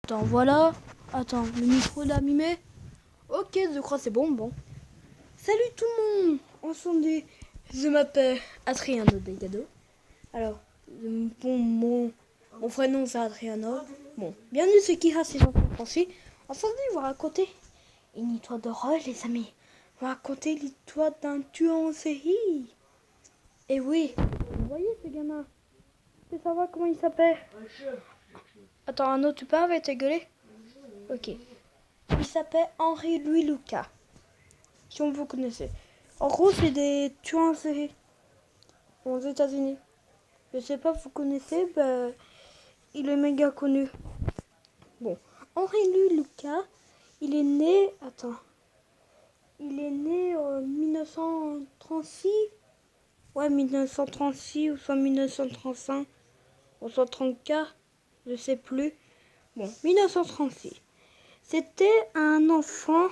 Attends, voilà. Attends, le micro l'a mimé. Ok, je crois que c'est bon, bon. Salut tout le monde. Encendez. Je m'appelle Adriano Delgado. Alors, mon prénom c'est Adriano. Bon, bienvenue ceux qui restent gens français. Ensemble, on va raconter une histoire d'horreur, les amis. On va raconter l'histoire d'un tueur en série. Et oui, vous voyez ce gamin? Tu sais savoir comment il s'appelle? Attends, Arnaud, tu peux arrêter de gueuler? Ok. Il s'appelle Henri-Louis Lucas. Si on vous connaissez. En gros, c'est des tueurs en série aux États-Unis. Je sais pas, vous connaissez, bah, il est méga connu. Bon, Henri-Louis Lucas, il est né. Attends. Il est né en 1936. Ouais, 1936 ou soit 1935 ou soit 34, je sais plus. Bon, 1936. C'était un enfant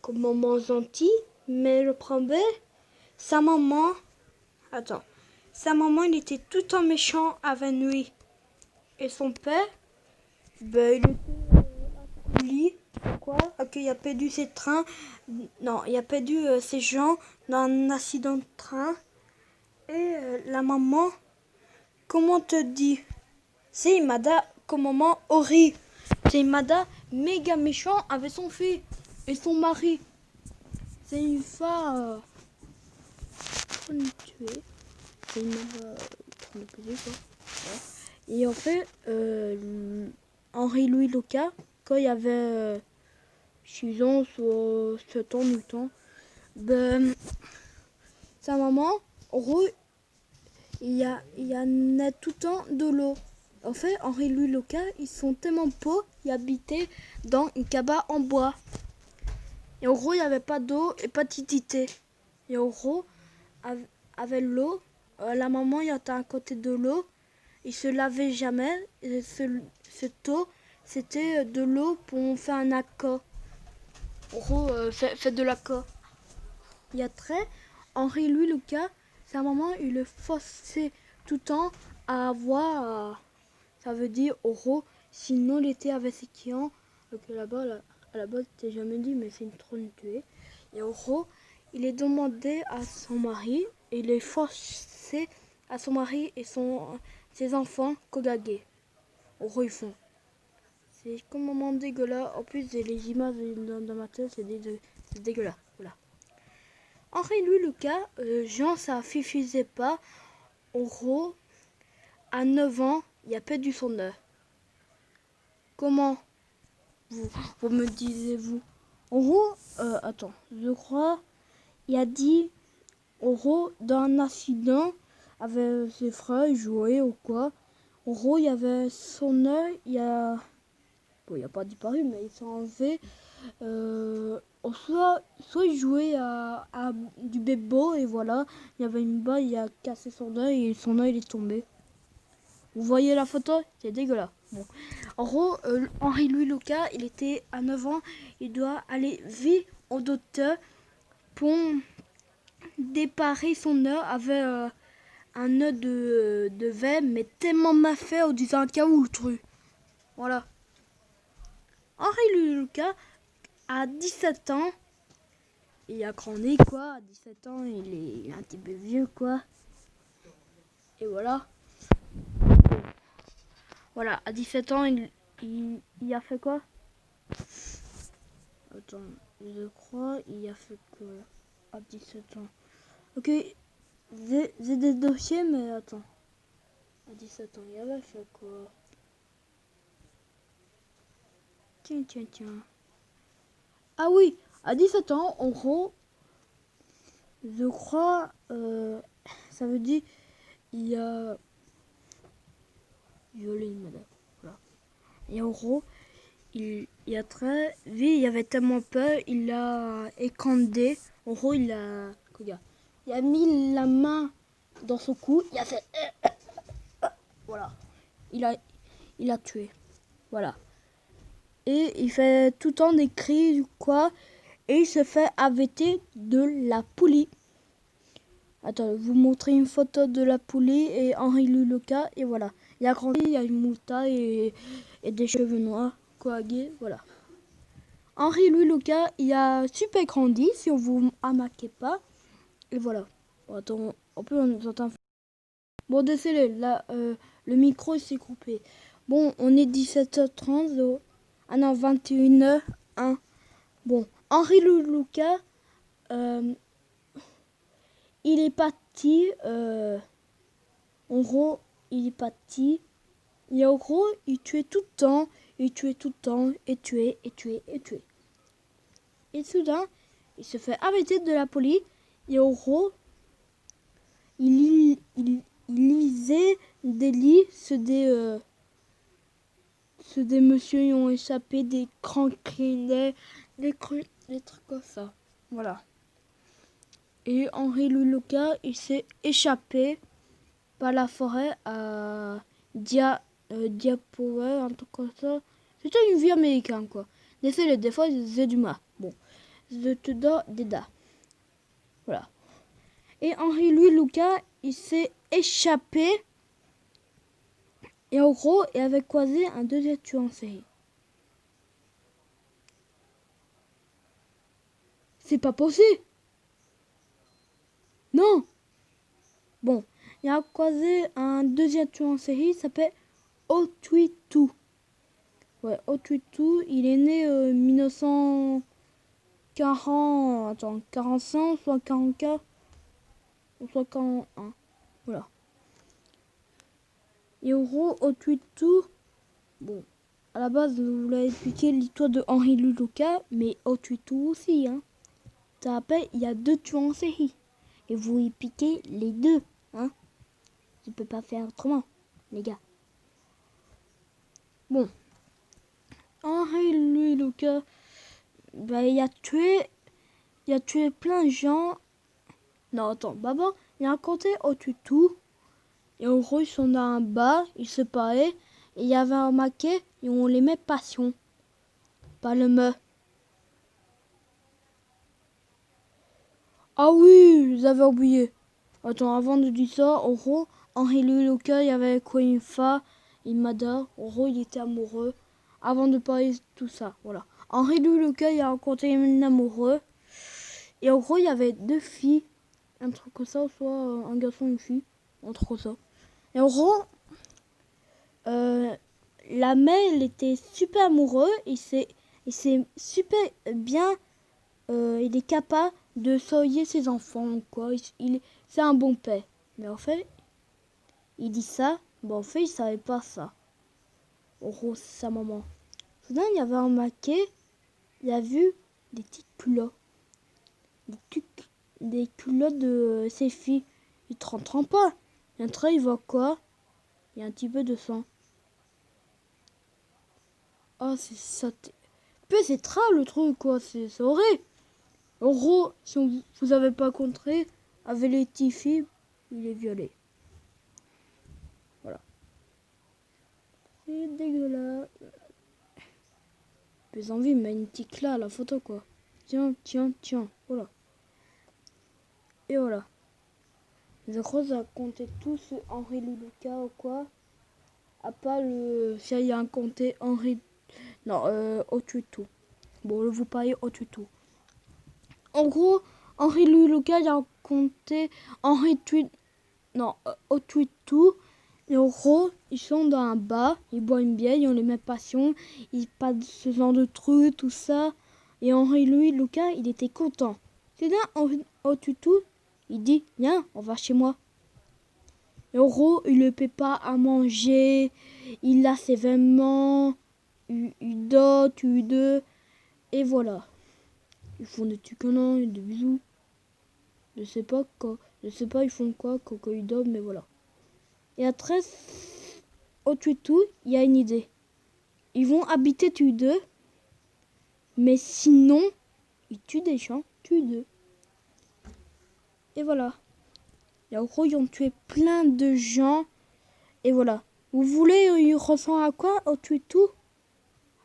comme maman gentil, mais le problème, sa maman, il était tout le temps méchant avec lui. Et son père, ben, il était alcoolique. Pourquoi? Parce qu'il a perdu ses trains. Non, il a perdu ses gens dans un accident de train. Et la maman, comment te dit? C'est une madame comme maman horrible. C'est une madame méga méchant avec son fils et son mari. C'est une femme tuée. C'est une quoi. Et en fait, Henri-Louis Lucas, quand il y avait 6 ans, soit 7 ans, 8 ans, ben, sa maman, en gros, il y en a tout le temps de l'eau. En fait, Henri-Louis Lucas, ils sont tellement pauvres, ils habitaient dans une cabane en bois. Et en gros, il n'y avait pas d'eau et pas d'électricité. Et en gros, avec l'eau, la maman, il était à côté de l'eau. Il se lavait jamais. Et cette eau, c'était de l'eau pour faire un aqua. En gros, fait de l'aqua. Il y a très Henri-Louis Lucas, sa maman, il le forçait tout le temps à avoir, ça veut dire en gros, sinon il était avec ses clients, que là-bas, à la base, c'était jamais dit, mais c'est une trône tuée. Et en gros, il est demandé à son mari, et il est forcé à son mari et ses enfants cogaguer. En gros, ils font. C'est complètement dégueulasse. En plus, les images dans ma tête, c'est dégueulasse. Voilà. Henri-Louis Lucas, Jean, ça suffisait pas. En gros, à 9 ans, il a perdu son œuf. Comment vous me disiez-vous? En gros, attends, je crois, il a dit, en gros, dans un accident, avec ses frères, il jouait ou quoi. En gros, il y avait son œil, bon, il n'a pas disparu, mais il s'est enlevé. Soit il jouait à du bébo et voilà, il y avait une balle, il a cassé son œil et son œil est tombé. Vous voyez la photo? C'est dégueulasse. Bon. En gros, Henri-Louis Lucas, il était à 9 ans, il doit aller vite au docteur pour déparer son œuf avec un œuf de verre, mais tellement mal fait, on disait un caoutchouc le truc. Voilà. Henri-Louis Lucas, à 17 ans, il a grandi quoi, à 17 ans, il est un petit peu vieux quoi. Et voilà. Voilà, à 17 ans, il a fait quoi? Attends, je crois, il a fait quoi à 17 ans? Ok, j'ai des dossiers, mais attends. À 17 ans, il avait fait quoi? Tiens. Ah oui, à 17 ans, en gros, je crois, ça veut dire, il a violé une madame. Voilà. Et en gros, il a très vite, il avait tellement peur, il a écandé. En gros, regarde, il a mis la main dans son cou, il a fait, voilà, il a tué, voilà. Et il fait tout le temps des cris, quoi, et il se fait arrêter de la poulie. Attends, je vous montrer une photo de la poulie et Henri-Louis Lucas, et voilà. Il a grandi, il a une moustache et des cheveux noirs, quoi, gay, voilà. Henri Louis Lucas, il a super grandi, si on vous remarquez pas. Et voilà. Bon, attends, on peut en entendre. Bon, désolé, là, le micro s'est coupé. Bon, on est 17h30. Ah non, 21h01. Bon, Henri Louis Lucas, il est parti. En gros, il est parti. Et en gros, il tuait tout le temps. Il tuait tout le temps. Et tuait, et tuait, et tuait. Et soudain, il se fait arrêter de la police. Et en gros, il lisait des livres, ceux des messieurs qui ont échappé, des criminels, des trucs comme ça. Voilà. Et Henri Louis Lucas, il s'est échappé par la forêt à Diapower, un truc comme ça. C'était une vie américaine, quoi. Désolé, des fois, j'ai du mal. Bon, je te donne des dates. Voilà. Et Henri Louis Lucas, il s'est échappé. Et en gros, il avait croisé un deuxième tueur en série. C'est pas possible. Non. Bon, il a croisé un deuxième tueur en série, il s'appelle Otuitu. Ouais, Otuitu, il est né 1940, attends, 45, soit 44, ou soit 41. Voilà. Et en gros, Otuitu, bon, à la base, je voulais expliquer l'histoire de Henri Louis Lucas, mais Otuitu aussi, hein. Ça rappelle, il y a 2 tueurs en série. Et vous y piquez les 2, hein. Je peux pas faire autrement, les gars. Bon. Henri Louis Lucas, bah, il a tué plein de gens. Non, attends, d'abord, il a raconté au tutu. Et en gros, ils sont dans un bar, ils se parlaient. Et il y avait un maquet, et on les met passion. Pas le me. Ah oui, j'avais oublié. Attends, avant de dire ça, en gros, Henri Louis Lucas, il y avait quoi une femme, il m'adore. En gros, il était amoureux. Avant de parler de tout ça, voilà. Henri Louis Lucas, il a rencontré un amoureux. Et en gros, il y avait 2 filles. Un truc comme ça, soit un garçon et une fille. Un truc comme ça. Et en gros, la mère, elle était super amoureux. Il s'est super bien. Il est capable de soigner ses enfants, quoi. C'est un bon père. Mais en fait, il dit ça. Bon, en fait, il savait pas ça. En gros, c'est sa maman. Soudain, il y avait un maquet. Il a vu des petites culottes. Des culottes de ses filles. Il ne rentre pas. Et après, il voit quoi? Il y a un petit peu de sang. Oh, c'est ça. C'est très le truc, quoi. C'est horrible. En gros, si vous avez pas compris, avec les petites filles, il est violé. Voilà. C'est dégueulasse. J'ai envie de mettre une petite là à la photo, quoi. Tiens, tiens, tiens. Voilà. Et voilà. Je crois que ça a compté tout ce Henri Louis Lucas ou quoi. À part le. Si il y a un compté Henri. Non, Otutu. Bon, je vous parler Otutu. En gros, Henri Louis Lucas, il a compté Henri Tweet. Non, Otutu. Et en gros, ils sont dans un bar, ils boivent une bière, ils ont les mêmes passions, ils passent ce genre de trucs, tout ça. Et Henri Louis Lucas, il était content. C'est là, Otutu, il dit, viens, on va chez moi. Et en gros, il ne paie pas à manger, il a ses vêtements, il dort, et voilà. Ils font des trucs non, des bisous. Je sais pas quoi, ils font quoi quand ils dorment, mais voilà. Et après, au tout, il y a une idée. Ils vont habiter tous deux, mais sinon, ils tuent des gens, tous deux. Et voilà. Et en gros, ils ont tué plein de gens. Et voilà. Vous voulez, il ressemble à quoi au tout?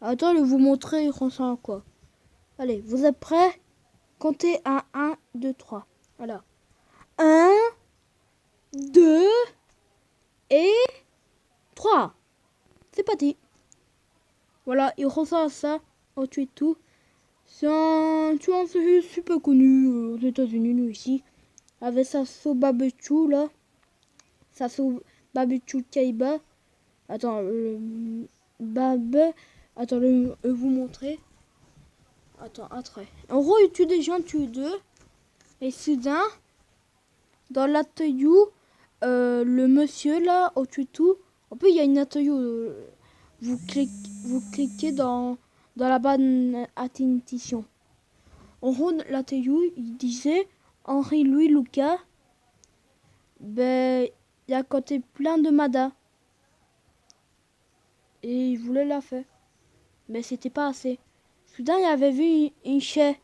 Attends, je vais vous montrer, il ressemble à quoi. Allez, vous êtes prêts? Comptez à 1, 2, 3. Voilà. 1, 2 et 3. C'est parti. Voilà, il ressort ça au tout. C'est un tueur en série super connu aux États-Unis, nous ici. Avec Sasso Babechu là. Sasso Babechu Kaiba. Attends, Babe. Attends, je vais vous montrer. Attends, après. En gros, il tue des gens, tue deux. Et soudain, dans l'atelier, le monsieur là, au tuto, en plus il y a une atelier. Vous cliquez dans la bonne attention. En gros, l'atelier, il disait Henri-Louis Lucas. Ben, il y a côté plein de Mada. Et il voulait la faire. Mais c'était pas assez. Soudain, il avait vu une chaise.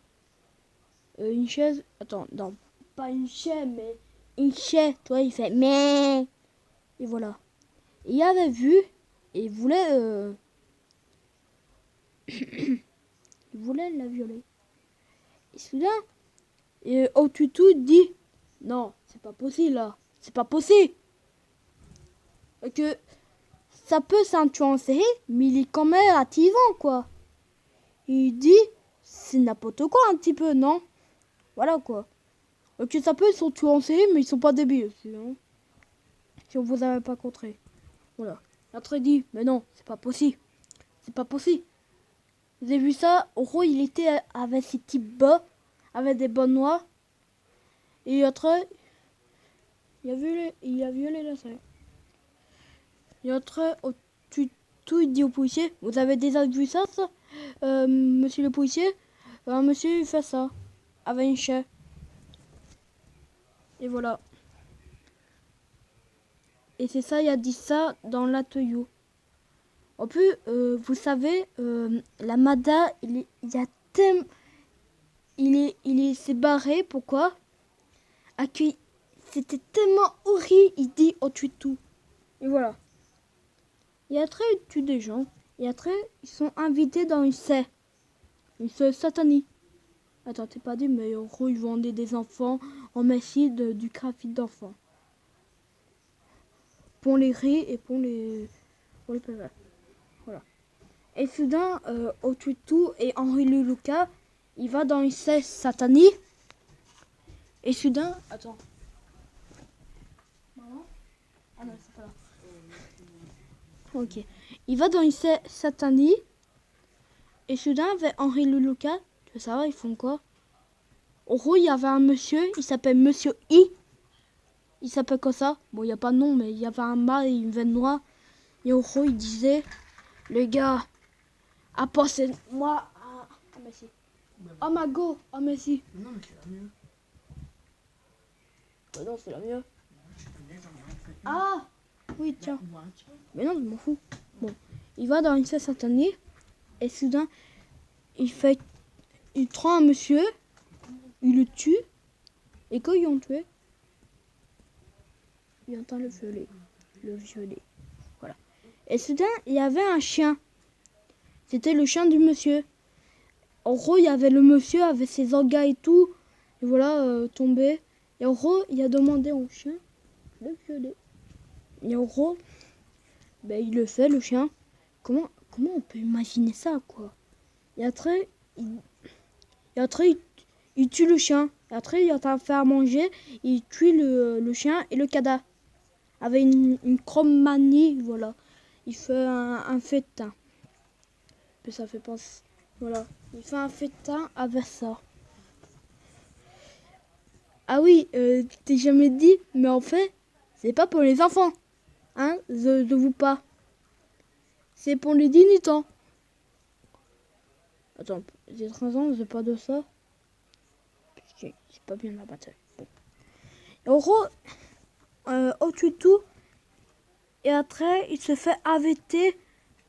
Une chaise. Attends, non. Pas une chaise, mais une chaise. Toi, il fait mais. Et voilà. Et il avait vu. Et il voulait. Il voulait la violer. Et soudain. Et au tuto, il dit non, c'est pas possible là. C'est pas possible. Et que ça peut s'influencer, mais il est quand même attivant quoi. Il dit c'est n'importe quoi un petit peu, non? Voilà quoi. Ok, ça peut, ils sont tués en série, mais ils sont pas débiles aussi, hein. Si on vous avait pas contré. Voilà. Après il dit, mais non, c'est pas possible. C'est pas possible. Vous avez vu ça? En gros, il était avec ses petits bas, avec des bas noirs. Et après, il a violé la scène. Et après, tout il dit au policier, vous avez déjà vu ça, monsieur le policier? Monsieur, il fait ça, avec une chaise. Et voilà. Et c'est ça, il a dit ça dans l'atelier. En plus, vous savez, la Mada, il s'est barré. Pourquoi? C'était tellement horrible, il dit on tue tout. Et voilà. Et après, il tue des gens. Et après, ils sont invités dans une secte satanique. Attends, t'es pas dit, mais en gros, ils vendaient des enfants en Messie du trafic d'enfants. Pour les riz et pour les pervers. Voilà. Et soudain, au tue tout et Henri-Louis Lucas, il va dans une secte satanique. Et soudain, attends. Maman? Ah non, c'est pas là. Ok. Il va dans une secte satanique. Et soudain, avec Henri-Louis Lucas, tu veux savoir, ils font quoi? En gros, il y avait un monsieur, il s'appelle Monsieur I. Il s'appelle comme ça. Bon, il n'y a pas de nom, mais il y avait un mât et une veine noire. Et en gros, il disait, les gars, apportez-moi à... Ah, mais si. Oh, ma go. Oh, mais si. Non, mais c'est la mieux. Bah non, c'est la mieux. Ah oui, tiens. Mais non, je m'en fous. Bon, il va dans une salle satanique. Et soudain, il prend un monsieur. Il le tue. Et quand ils l'ont tué, il entend le violer. Voilà. Et soudain, il y avait un chien. C'était le chien du monsieur. En gros, il y avait le monsieur avec ses organes et tout. Et voilà, tombé. Et en gros, il a demandé au chien de le violer. Et en gros, ben, il le fait, le chien. Comment on peut imaginer ça, quoi? Et après, il tue le chien. Et après, il est en train de faire manger. Il tue le chien et le cadavre. Avec une chromanie, voilà. Il fait un fétin. Puis ça fait penser... Voilà. Il fait un fétin avec ça. Ah oui, t'es jamais dit, mais en fait, c'est pas pour les enfants. Hein, je vous pas. C'est pour les 18 ans. Attends, j'ai 13 ans, j'ai pas de ça. C'est pas bien la bataille. Bon. En gros, au tuto, et après, il se fait arrêter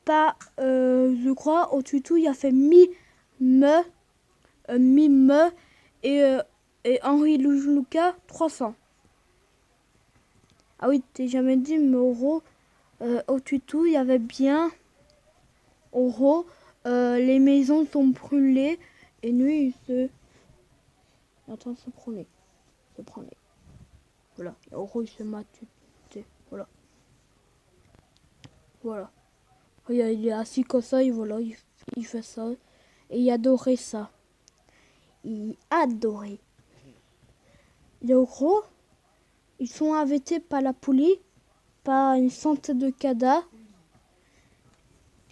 par, je crois, au tuto, il a fait Mime et Henri-Louis Lucas 300. Ah oui, t'es jamais dit, mais en gros, au tuto, il y avait bien, en gros, les maisons sont brûlées et lui, il se... Attends, se prenait. Voilà. Et en gros, il se m'a tué. Voilà. Voilà. Regarde, il est assis comme ça et voilà, il fait ça. Et il adorait ça. Il adorait. Et en gros, ils sont arrêtés par la police, par une centaine de cadavres.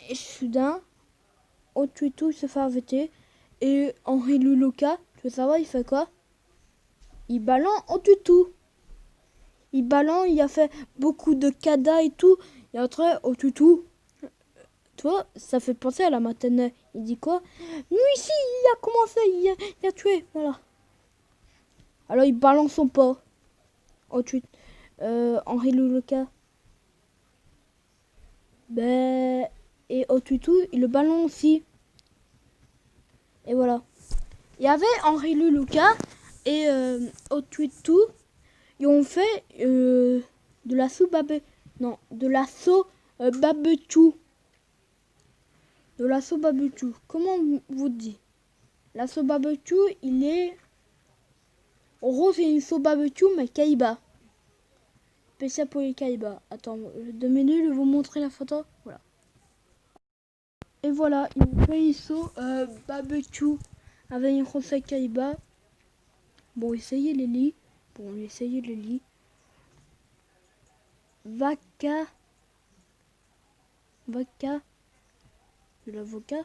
Et soudain, Otuitu se fait arrêter. Et Henri Luluka, tu veux savoir, il fait quoi? Il balance Otuitu. Il balance, il a fait beaucoup de cadavres et tout. Et après, Otuitu, tu vois, ça fait penser à la maternelle. Il dit quoi? Nous ici, il a commencé, il a tué, voilà. Alors il balance son pas. Ensuite, Henri Luluka. Ben, et Otuitu, il le balance aussi. Et voilà. Il y avait Henri Luluka et Otuitu. Ils ont fait de la soupe non, de la sauce barbecue. De la sauce barbecue. Comment vous dit? La sauce barbecue, il est... En gros, c'est une sauce barbecue, mais Kaiba. Spécial pour les Kaiba. Attends, 2 minutes, je vais vous montrer la photo. Voilà. Et voilà, il fait une sauce barbecue avec une recette Kaiba. Bon, essayez les lits. Vaca. De l'avocat.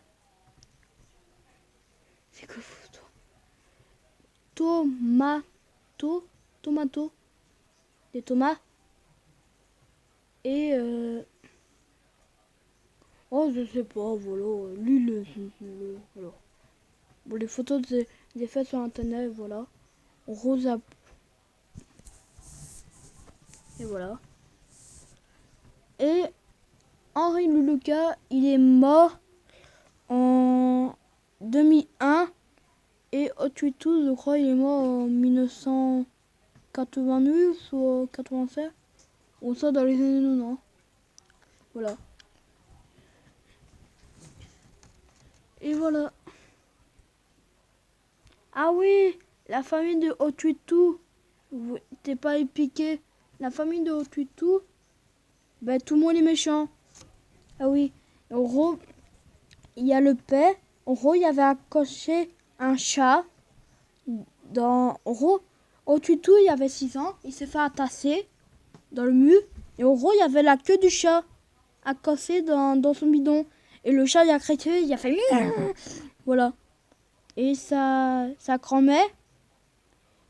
C'est quoi photo? Tomato. Des tomates. Et oh, je sais pas, voilà. L'huile. Voilà. Bon, les photos des faits sur internet, voilà. Rose à... Et voilà. Et Henri Luluka, il est mort en 2001. Et Otuitu, je crois, il est mort en 1989 ou 87. Ou ça dans les années 90. Voilà. Et voilà. Ah oui, la famille de Otuitu. T'es pas épiqué. La famille de Otuitu, ben tout le monde est méchant. Ah oui. En gros, il y a le père. En gros, il y avait accroché un chat. En gros, Otuitu, il avait 6 ans. Il s'est fait attasser dans le mur. Et en gros, il y avait la queue du chat accrochée dans son bidon. Et le chat, il a crié, il a fait... Voilà. Et sa grand-mère,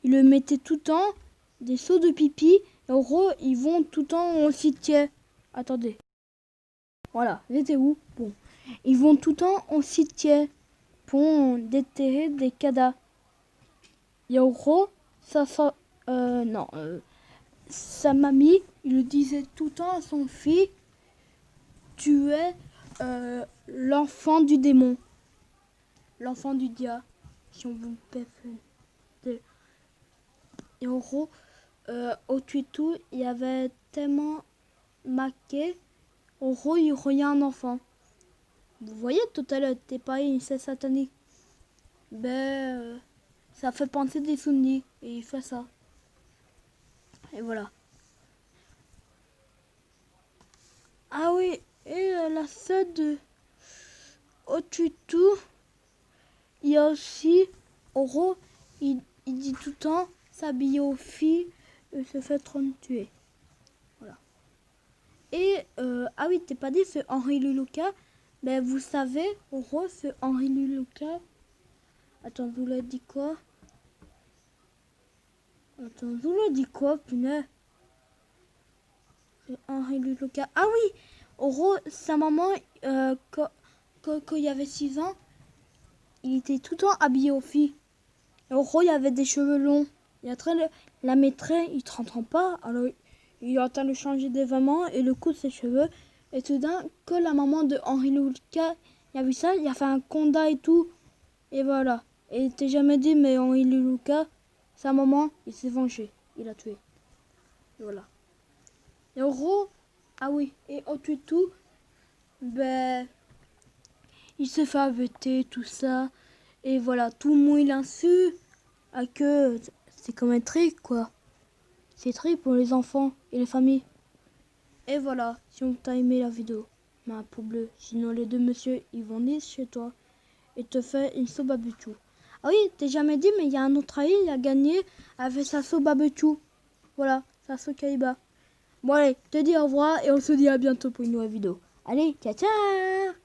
il le mettait tout le temps des seaux de pipi. Et en gros, ils vont tout le temps au cimetière. Attendez. Voilà, j'étais où? Bon. Ils vont tout le temps au cimetière pour déterrer des cadavres. Et en gros, sa mamie, il le disait tout le temps à son fils, tu es l'enfant du démon. L'enfant du diable. Si on veut faire. Et en gros, au Tuitu, il y avait tellement marqué. En gros, il regarde un enfant. Vous voyez tout à l'heure, t'es pas une c'est satanique. Ben, ça fait penser des souvenirs. Et il fait ça. Et voilà. Ah oui, et la sœur de Otuitu, il y a aussi, en gros, il dit tout le temps s'habiller aux filles et se fait tuer. Voilà. Et, ah oui, t'es pas dit, c'est Henri Luluka. Ben, vous savez, en gros, c'est Henri Luluka. Attends, vous l'avez dit quoi? Punaise? C'est Henri Luluka. Ah oui, en gros, sa maman, quand il y avait 6 ans, il était tout le temps habillé aux filles. Et en gros, il avait des cheveux longs. Et après, la maîtresse, il ne t'entend pas. Alors, il est en train de changer des vêtements et le coup de ses cheveux. Et soudain, que la maman de Henri Luluka, il a vu ça, il a fait un combat et tout. Et voilà. Et il t'est jamais dit, mais Henri Luluka, sa maman, il s'est vengé. Il a tué. Et voilà. Et en gros, ah oui, et Otuitu, ben, il s'est fait arrêter, tout ça. Et voilà, tout le monde il a su que c'est comme un trick, quoi. C'est triste pour les enfants et les familles. Et voilà, si on t'a aimé la vidéo, mets un pouce bleu. Sinon les deux messieurs, ils vont venir chez toi et te faire une sauce barbecue. Ah oui, t'es jamais dit, mais il y a un autre ami, il a gagné avec sa sauce barbecue. Voilà, sa sauce Kaiba. Bon allez, je te dis au revoir et on se dit à bientôt pour une nouvelle vidéo. Allez, ciao ciao.